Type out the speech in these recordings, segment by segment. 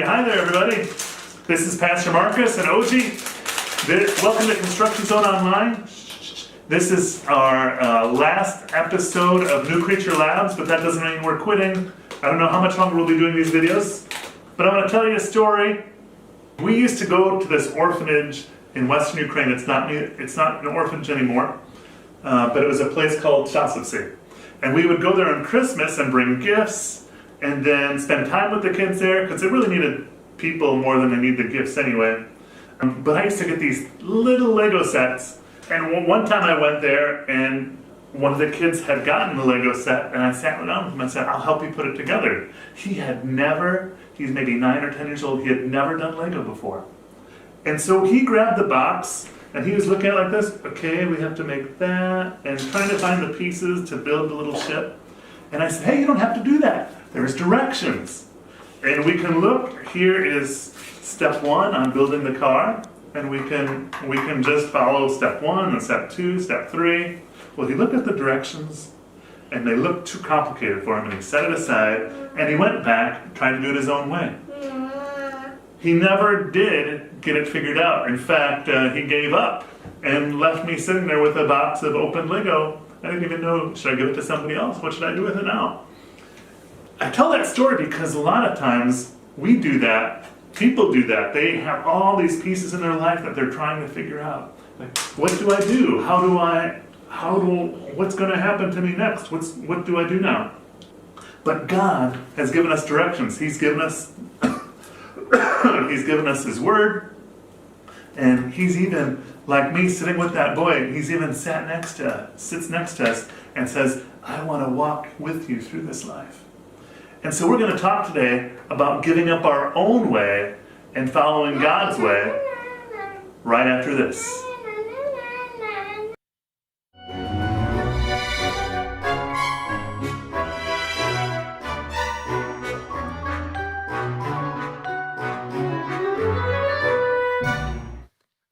hi there everybody. This is Pastor Markus and Oji. Welcome to Construction Zone Online. This is our last episode of New Creature Labs, but that doesn't mean we're quitting. I don't know how much longer we'll be doing these videos, but I want to tell you a story. We used to go to this orphanage in Western Ukraine. It's not an orphanage anymore, but it was a place called Chasovsy. And we would go there on Christmas and bring gifts and then spend time with the kids there because they really needed people more than they need the gifts anyway. But I used to get these little Lego sets, and one time I went there and one of the kids had gotten the Lego set, and I sat down with him and said, I'll help you put it together. He's maybe 9 or 10 years old, he had never done Lego before. And so he grabbed the box and he was looking at it like this, okay, we have to make that, and trying to find the pieces to build the little ship. And I said, hey, you don't have to do that. There's directions. And we can look, here is step 1 on building the car, and we can just follow step 1 and step 2, step 3. Well, he looked at the directions and they looked too complicated for him, and he set it aside and he went back, tried to do it his own way. He never did get it figured out. In fact, he gave up and left me sitting there with a box of open Lego. I didn't even know, should I give it to somebody else? What should I do with it now? I tell that story because a lot of times we do that. People do that. They have all these pieces in their life that they're trying to figure out. Like, what do I do? What's going to happen to me next? What do I do now? But God has given us directions. He's given us He's given us His Word, and He's even, like me sitting with that boy, He's even sits next to us and says, I want to walk with you through this life. And so we're going to talk today about giving up our own way and following God's way right after this.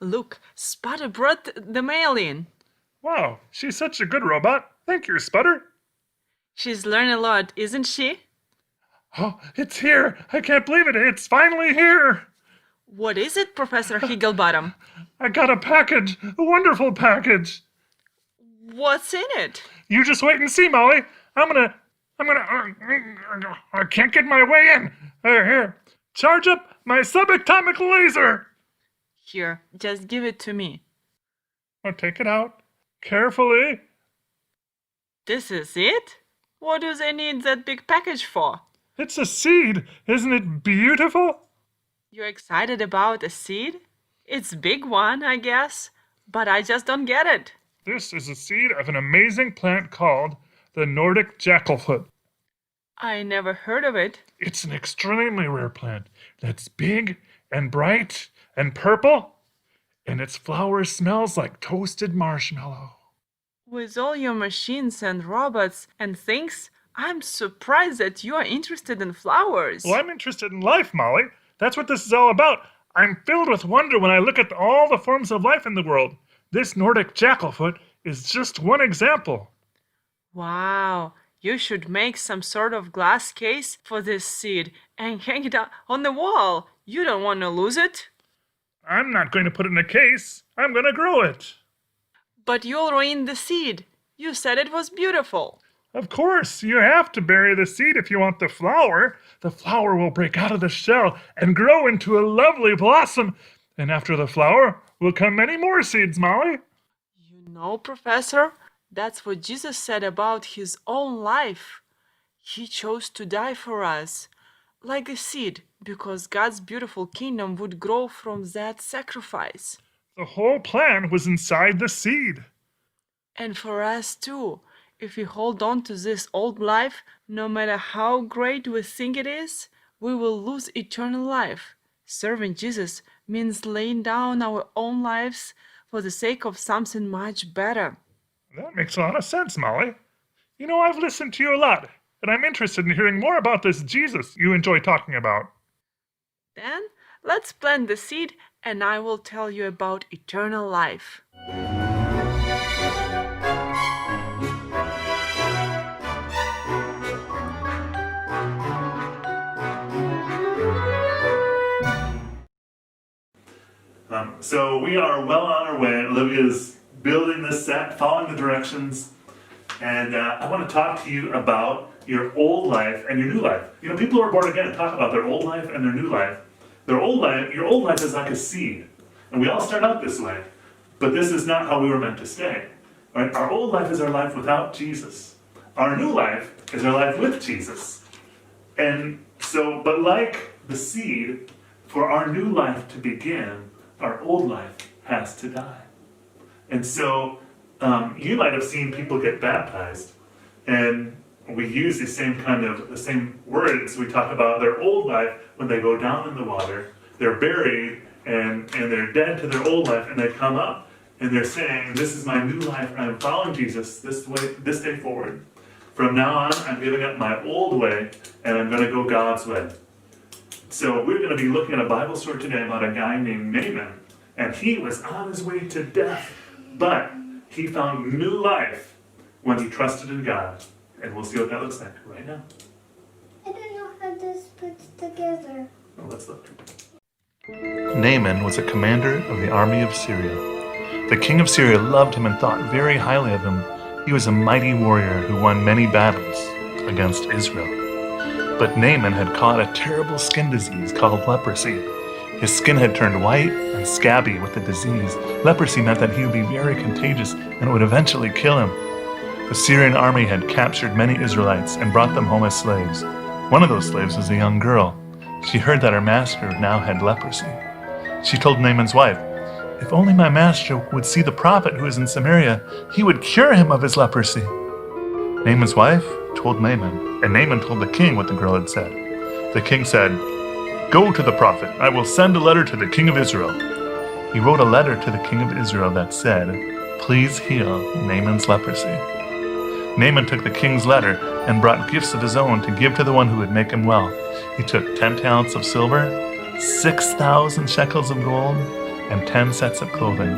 Look, Sputter brought the mail in. Wow, she's such a good robot. Thank you, Sputter. She's learned a lot, isn't she? Oh, it's here. I can't believe it. It's finally here. What is it, Professor Higglebottom? I got a package. A wonderful package. What's in it? You just wait and see, Molly. I can't get my way in. Here. Charge up my subatomic laser. Here, just give it to me. I'll take it out. Carefully. This is it? What do they need that big package for? It's a seed. Isn't it beautiful? You're excited about a seed? It's a big one, I guess, but I just don't get it. This is a seed of an amazing plant called the Nordic jackalfoot. I never heard of it. It's an extremely rare plant that's big and bright and purple, and its flower smells like toasted marshmallow. With all your machines and robots and things, I'm surprised that you are interested in flowers. Well, I'm interested in life, Molly. That's what this is all about. I'm filled with wonder when I look at all the forms of life in the world. This Nordic jackalfoot is just one example. Wow, you should make some sort of glass case for this seed and hang it up on the wall. You don't want to lose it. I'm not going to put it in a case. I'm going to grow it. But you'll ruin the seed. You said it was beautiful. Of course, you have to bury the seed if you want the flower. The flower will break out of the shell and grow into a lovely blossom. And after the flower will come many more seeds, Molly. You know, Professor, that's what Jesus said about His own life. He chose to die for us, like a seed, because God's beautiful kingdom would grow from that sacrifice. The whole plan was inside the seed. And for us too. If we hold on to this old life, no matter how great we think it is, we will lose eternal life. Serving Jesus means laying down our own lives for the sake of something much better. That makes a lot of sense, Molly. You know, I've listened to you a lot, and I'm interested in hearing more about this Jesus you enjoy talking about. Then, let's plant the seed, and I will tell you about eternal life. So we are well on our way. Olivia's building this set, following the directions. And I want to talk to you about your old life and your new life. You know, people who are born again talk about their old life and their new life. Your old life is like a seed. And we all start out this way. But this is not how we were meant to stay. Right? Our old life is our life without Jesus. Our new life is our life with Jesus. And so, but like the seed, for our new life to begin, our old life has to die. And so, you might have seen people get baptized, and we use the same words. We talk about their old life when they go down in the water, they're buried, and they're dead to their old life, and they come up, and they're saying, this is my new life, I'm following Jesus this day forward. From now on, I'm giving up my old way, and I'm going to go God's way. So we're going to be looking at a Bible story today about a guy named Naaman, and he was on his way to death, but he found new life when he trusted in God. And we'll see what that looks like right now. I don't know how this puts together. Well, let's look. Naaman was a commander of the army of Syria. The king of Syria loved him and thought very highly of him. He was a mighty warrior who won many battles against Israel. But Naaman had caught a terrible skin disease called leprosy. His skin had turned white and scabby with the disease. Leprosy meant that he would be very contagious and it would eventually kill him. The Syrian army had captured many Israelites and brought them home as slaves. One of those slaves was a young girl. She heard that her master now had leprosy. She told Naaman's wife, "If only my master would see the prophet who is in Samaria, he would cure him of his leprosy." Naaman's wife told Naaman, and Naaman told the king what the girl had said. The king said, "Go to the prophet. I will send a letter to the king of Israel." He wrote a letter to the king of Israel that said, "Please heal Naaman's leprosy." Naaman took the king's letter and brought gifts of his own to give to the one who would make him well. He took 10 talents of silver, 6,000 shekels of gold, and 10 sets of clothing.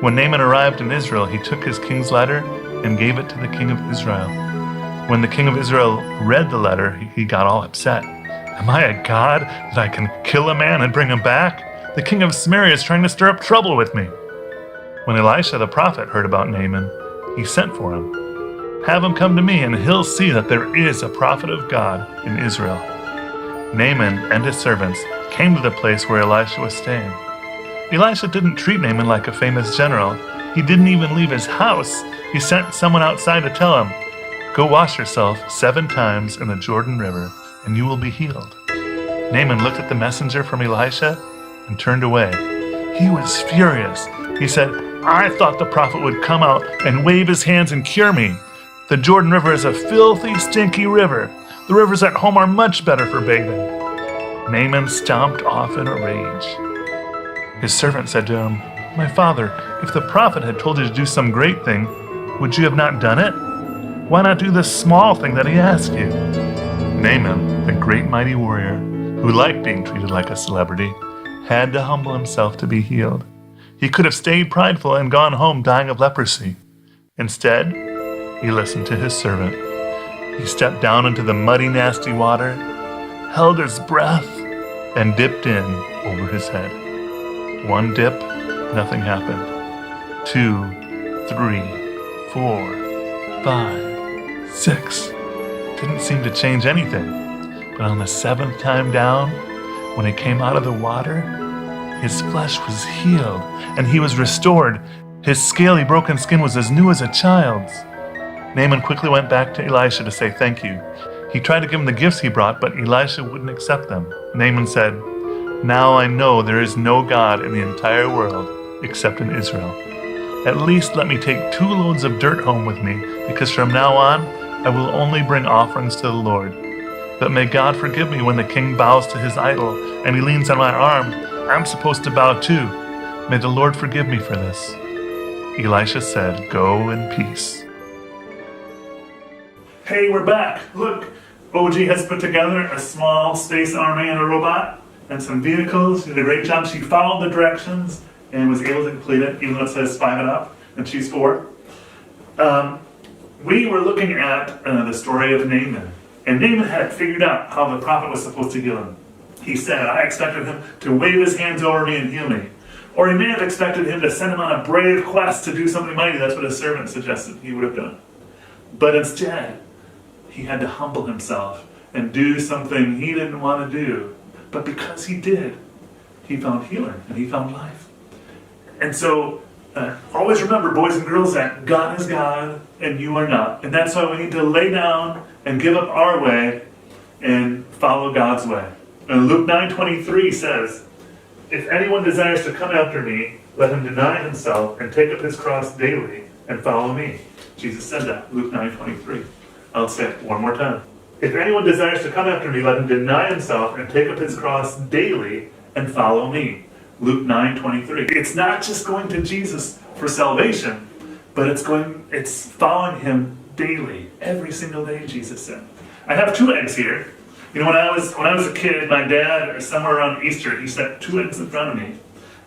When Naaman arrived in Israel, he took his king's letter and gave it to the king of Israel. When the king of Israel read the letter, he got all upset. "Am I a god that I can kill a man and bring him back? The king of Samaria is trying to stir up trouble with me." When Elisha the prophet heard about Naaman, he sent for him. "Have him come to me, and he'll see that there is a prophet of God in Israel." Naaman and his servants came to the place where Elisha was staying. Elisha didn't treat Naaman like a famous general. He didn't even leave his house. He sent someone outside to tell him, "Go wash yourself 7 times in the Jordan River, and you will be healed." Naaman looked at the messenger from Elisha and turned away. He was furious. He said, "I thought the prophet would come out and wave his hands and cure me. The Jordan River is a filthy, stinky river. The rivers at home are much better for bathing." Naaman stomped off in a rage. His servant said to him, "My father, if the prophet had told you to do some great thing, would you have not done it? Why not do this small thing that he asked you?" Naaman, the great mighty warrior, who liked being treated like a celebrity, had to humble himself to be healed. He could have stayed prideful and gone home dying of leprosy. Instead, he listened to his servant. He stepped down into the muddy, nasty water, held his breath, and dipped in over his head. 1 dip, nothing happened. 2, 3, 4, 5, 6. Didn't seem to change anything. But on the 7th time down, when he came out of the water, his flesh was healed, and he was restored. His scaly, broken skin was as new as a child's. Naaman quickly went back to Elisha to say thank you. He tried to give him the gifts he brought, but Elisha wouldn't accept them. Naaman said, "Now I know there is no God in the entire world except in Israel. At least let me take 2 loads of dirt home with me, because from now on I will only bring offerings to the Lord. But may God forgive me when the king bows to his idol and he leans on my arm. I'm supposed to bow too. May the Lord forgive me for this." Elisha said, "Go in peace." Hey, we're back. Look, OG has put together a small space army and a robot and some vehicles. She did a great job. She followed the directions and was able to complete it, even though it says 5 and up, and she's 4. We were looking at the story of Naaman, and Naaman had figured out how the prophet was supposed to heal him. He said, "I expected him to wave his hands over me and heal me." Or he may have expected him to send him on a brave quest to do something mighty. That's what his servant suggested he would have done. But instead, he had to humble himself and do something he didn't want to do. But because he did, he found healing and he found life. And so, always remember, boys and girls, that God is God and you are not. And that's why we need to lay down and give up our way and follow God's way. And Luke 9:23 says, if anyone desires to come after me, let him deny himself and take up his cross daily and follow me. Jesus said that, Luke 9:23. I'll say it one more time. If anyone desires to come after me, let him deny himself and take up his cross daily and follow me. Luke 9:23. It's not just going to Jesus for salvation, but it's following him daily, every single day, Jesus said. I have 2 eggs here. You know, when I was a kid, my dad, somewhere around Easter, he set 2 eggs in front of me.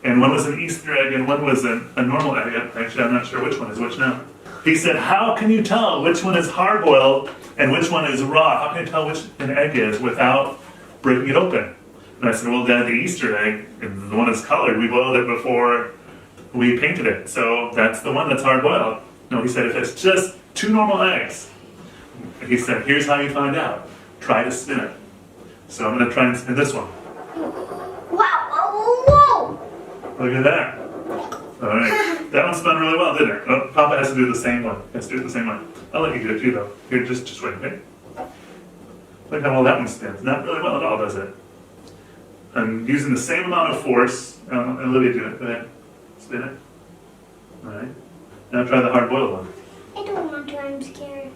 And one was an Easter egg and one was a normal egg. Actually, I'm not sure which one is which now. He said, how can you tell which one is hard-boiled and which one is raw? How can you tell which an egg is without breaking it open? And I said, well, Dad, the Easter egg, the one that's colored, we boiled it before we painted it. So that's the one that's hard-boiled. No, he said, if it's just 2 normal eggs, he said, here's how you find out. Try to spin it. So I'm going to try and spin this one. Wow! Whoa! Look at that. All right. That one spun really well, didn't it? Oh, Papa has to do the same one. Let's do it the same way. I'll let you do it too, though. Here, just wait, okay? Look how well that one spins. Not really well at all, does it? I'm using the same amount of force. Olivia, do it. Go ahead. Spin it. All right. Now try the hard-boiled one. I don't want to, I'm scared.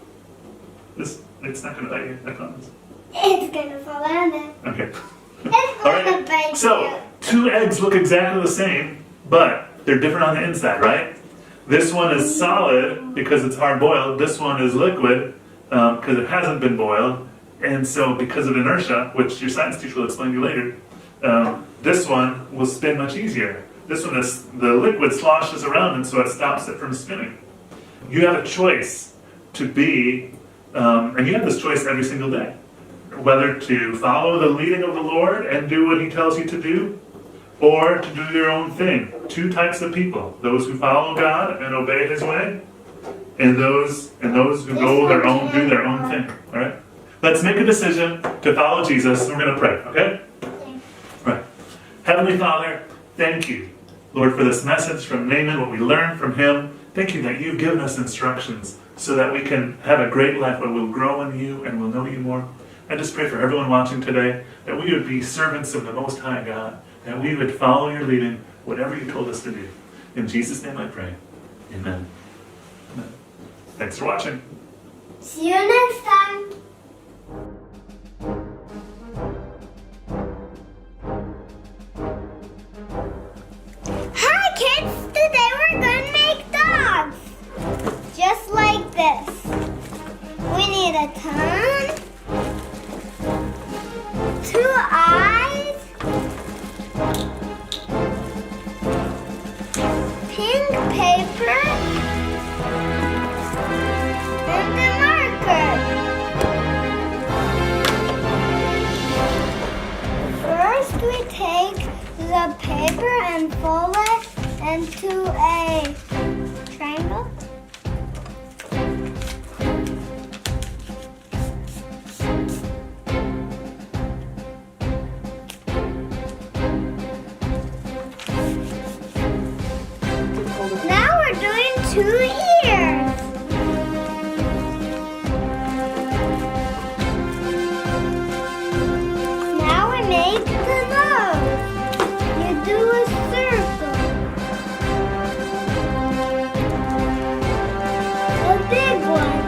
It's not going to bite you, I promise. It's gonna fall on it. Okay. It's All gonna right. bite So, you. 2 eggs look exactly the same, but they're different on the inside, right? This one is solid because it's hard-boiled. This one is liquid because it hasn't been boiled. And so, because of inertia, which your science teacher will explain to you later, this one will spin much easier. This one, the liquid sloshes around, and so it stops it from spinning. You have a choice to be, and you have this choice every single day, whether to follow the leading of the Lord and do what he tells you to do, or to do your own thing. 2 types of people: those who follow God and obey his way, and those who do their own thing. All right. Let's make a decision to follow Jesus. We're going to pray. Okay. All right. Heavenly Father, thank you, Lord, for this message from Naaman, what we learned from him. Thank you that you've given us instructions so that we can have a great life where we'll grow in you and we'll know you more. I just pray for everyone watching today that we would be servants of the Most High God, that we would follow your leading, whatever you told us to do. In Jesus' name I pray. Amen. Amen. Thanks for watching. See you next time. Hi kids! Today we're going to make dogs. Just like this. We need a tongue, 2 eyes, pink paper, and a marker. First we take the paper and fold it into a triangle. Now we're doing 2 ears. Now we make the nose. You do a circle. A big one.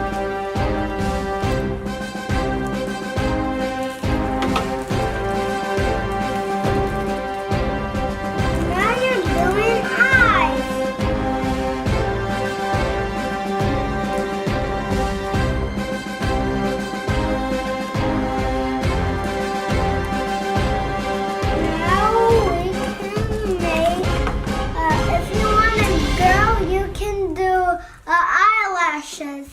Now you're doing eyes. Now we can make, if you want a girl, you can do eyelashes.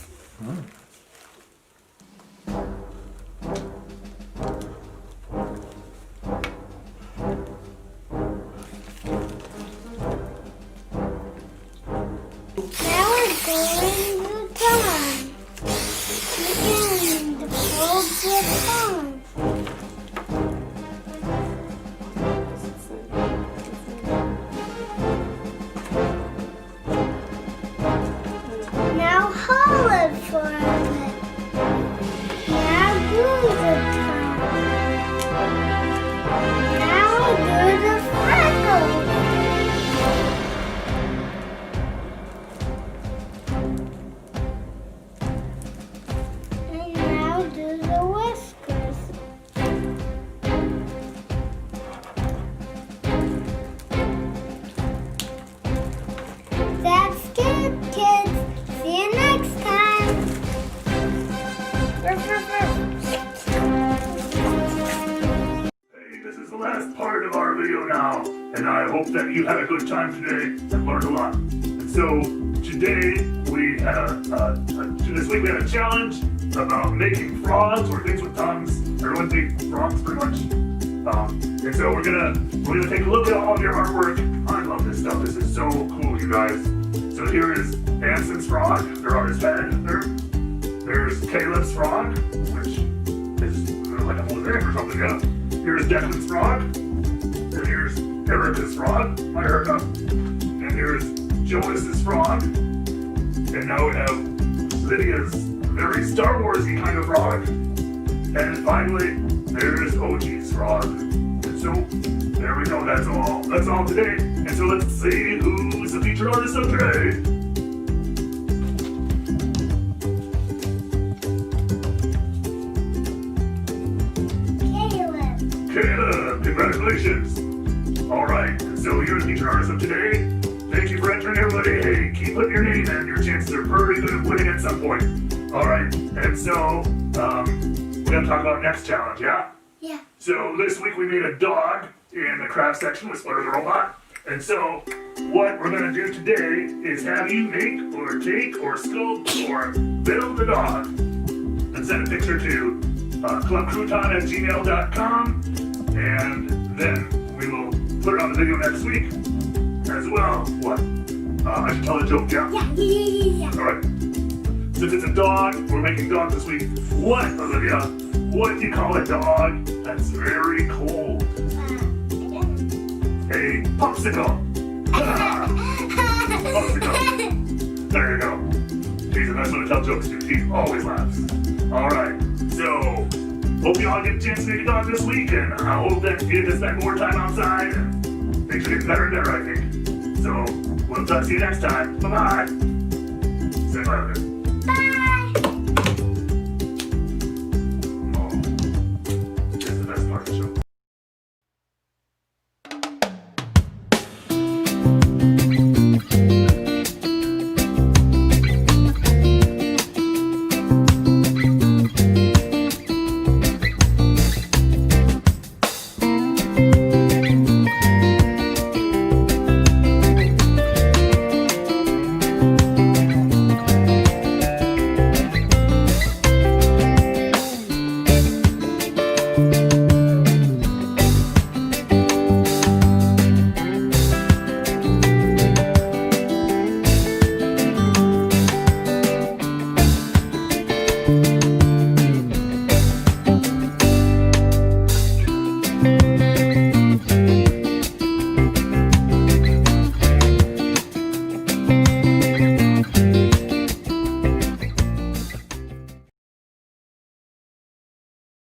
hold it for a bit. Now do the tongue. Now do the freckles. And now do the whiskers. That's good, kids. See you next time. Ruff, ruff, ruff. Hey, this is the last part of our video now, and I hope that you had a good time today and learned a lot. And so today we had this week we had a challenge about making frogs or things with tongues. Everyone thinks frogs pretty much. And so we're gonna take a look at all of your artwork. I love this stuff. This is so cool, you guys. So here is Anson's frog. There on his head. There's Caleb's frog, which is like a mosaic or something. Yeah. Here's Declan's frog. And here's Erica's frog, my haircut. And here's Joyce's frog. And now we have Lydia's very Star Wars-y kind of frog. And finally, there's OG's frog. And so, there we go, that's all today. And so let's see who's the featured artist of today. Caleb, congratulations. All right, so you're the featured artist of today. Thank you for entering, everybody. Hey, keep putting your name in. Your chances are very good of winning at some point. All right, and so we're gonna talk about next challenge, yeah? Yeah. So this week we made a dog in the craft section with Splitter the Robot. And so what we're gonna do today is have you make or take or sculpt or build a dog and send a picture to clubcrouton@gmail.com, and then we will put it on the video next week as well. What? I should tell a joke, yeah? Yeah. All right. Since it's a dog, we're making dogs this week. What, Olivia? What do you call a dog that's very cold? A popsicle. Ah, popsicle. There you go. She's a nice one to tell jokes to. She always laughs. All right. So, hope you all get a chance to make a dog this week, and I hope that you get to spend more time outside and things are getting better and better, I think. So, we'll talk to you next time. Bye-bye. Say bye. Bye.